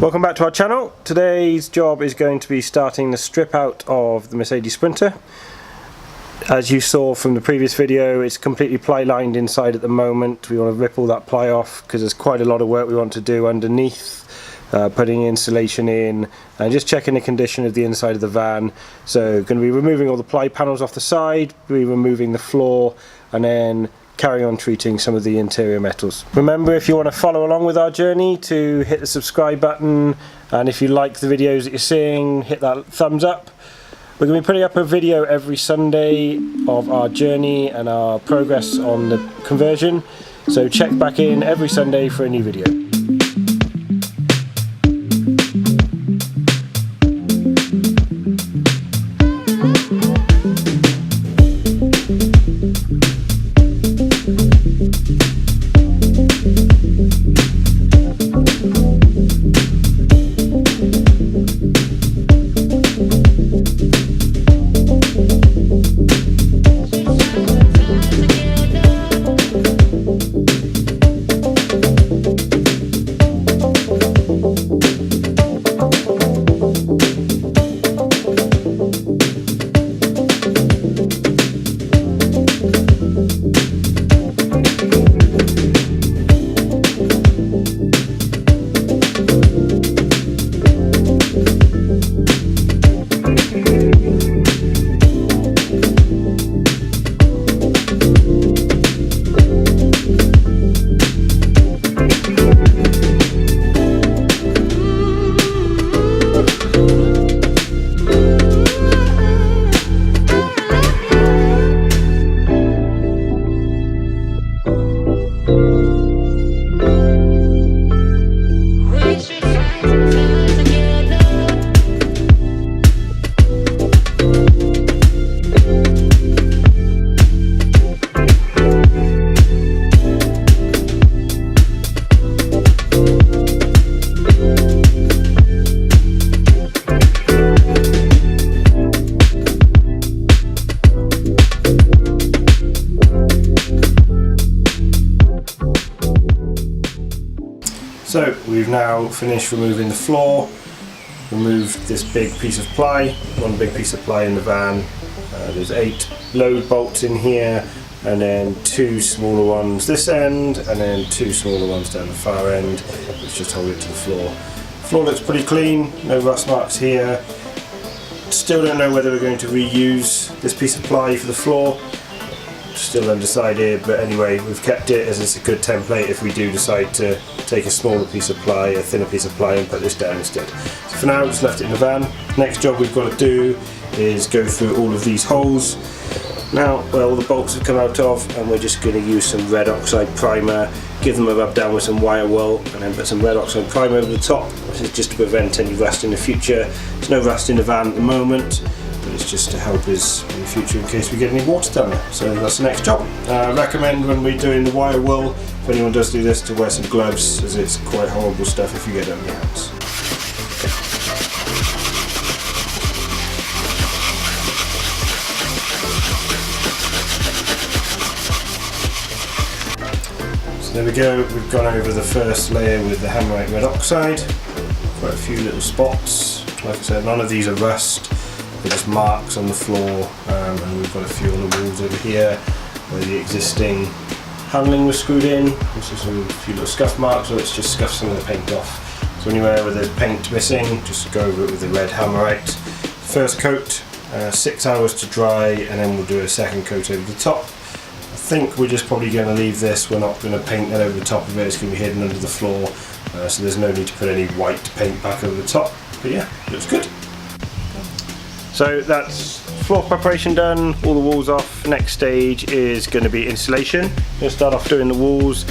Welcome back to our channel. Today's job is going to be starting the strip out of the Mercedes Sprinter. As you saw from the previous video, it's completely ply lined inside at the moment. We want to rip all that ply off because there's quite a lot of work we want to do underneath, putting insulation in and just checking the condition of the inside of the van. So going to be removing all the ply panels off the side, be removing the floor, and then carry on treating some of the interior metals. Remember, if you want to follow along with our journey, to hit the subscribe button, and if you like the videos that you're seeing, hit that thumbs up. We're going to be putting up a video every Sunday of our journey and our progress on the conversion, so check back in every Sunday for a new video. So we've now finished removing the floor, removed this big piece of ply, one big piece of ply in the van. There's 8 load bolts in here, and then 2 smaller ones this end, and then 2 smaller ones down the far end, which just hold it to the floor. The floor looks pretty clean, no rust marks here. Still don't know whether we're going to reuse this piece of ply for the floor. Still undecided, but anyway, we've kept it as it's a good template if we do decide to take a smaller piece of ply, a thinner piece of ply, and put this down instead. So for now, just left it in the van. Next job we've got to do is go through all of these holes. Now, well, the bolts have come out of, and we're just going to use some red oxide primer, give them a rub down with some wire wool, and then put some red oxide primer over the top. This is just to prevent any rust in the future. There's no rust in the van at the moment, but it's just to help us in the future in case we get any water down there. So that's the next job. I recommend when we're doing the wire wool, if anyone does do this, to wear some gloves, as it's quite horrible stuff if you get it on your hands. So there we go, we've gone over the first layer with the Hammerite red oxide. Quite a few little spots. Like I said, none of these are rust. They're just marks on the floor, and we've got a few on the walls over here where the existing handling was screwed in. This is a few little scuff marks, or it's just scuffed some of the paint off. So anywhere where there's paint missing, just go over it with the red Hammerite. First coat, 6 hours to dry, and then we'll do a second coat over the top. I think we're just probably going to leave this. We're not going to paint that over the top of it. It's going to be hidden under the floor, so there's no need to put any white paint back over the top. But yeah, looks good. So that's floor preparation done, all the walls off. Next stage is going to be insulation. We're going to start off doing the walls,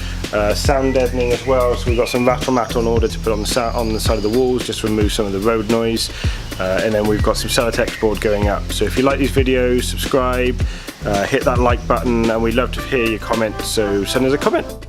sound deadening as well. So we've got some rattle mat on order to put on the side of the walls, just to remove some of the road noise. And then we've got some Celotex board going up. So if you like these videos, subscribe, hit that like button, and we'd love to hear your comments, so send us a comment.